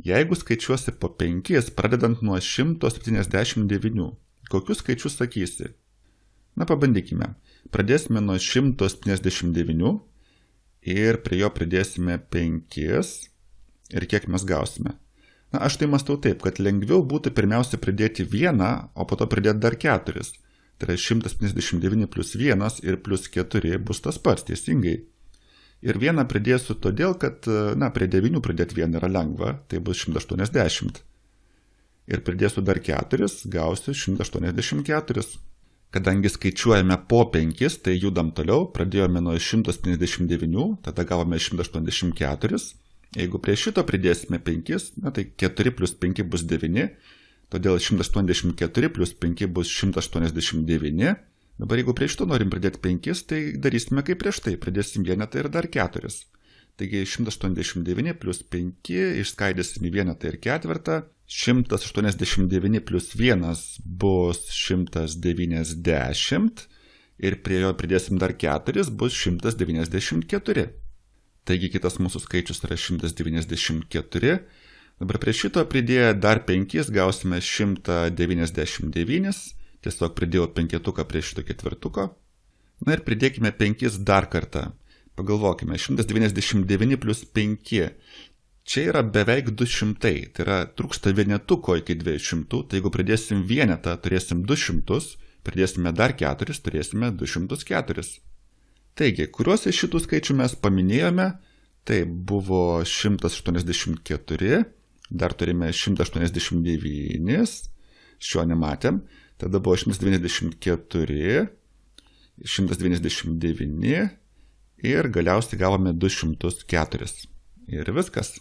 Jeigu skaičiuosi po 5, pradedant nuo 179, kokius skaičius sakysi? Na, pabandykime. Pradėsime nuo 179 ir prie jo pridėsime 5 ir kiek mes gausime. Na, aš tai mąstau taip, kad lengviau būtų pirmiausia pridėti 1, o po to pridėti dar 4. Tai yra 159 plus 1 ir plus 4 bus tas pats, teisingai. Ir 1 pridėsiu todėl, kad, prie 9 pridėti 1 yra lengva, tai bus 180. Ir pridėsiu dar 4, gausiu 184. Kadangi skaičiuojame po 5, tai judam toliau, pradėjome nuo 179, tada gavome 184. Jeigu prie šito pridėsime 5, tai 4 plus 5 bus 9, todėl 184 plus 5 bus 189. Dabar jeigu prie šito norim pridėti 5, tai darysime kaip prieš tai, pridėsim vienetą ir dar 4. Taigi 189 plus 5 išskaidysim į vienetą ir ketvirtą, 189 plus 1 bus 190 ir prie jo pridėsim dar 4, bus 194. Taigi kitas mūsų skaičius yra 194. Dabar prie šito pridėję dar 5 gausime 199. Tiesiog pridėjau penketuką prie šito ketvirtuko. Na ir pridėkime 5 dar kartą. Pagalvokime, 199 plus 5. Čia yra beveik 200. Tai yra trūksta vienetuko iki 200. Tai jeigu pridėsim vienetą, turėsim 200. Pridėsime dar 4, turėsime 204. Taigi, kuriuos iš šitų skaičių mes paminėjome, tai buvo 184, dar turime 189, šio nematėm, tada buvo 194, 199 ir galiausiai gavome 204. Ir viskas.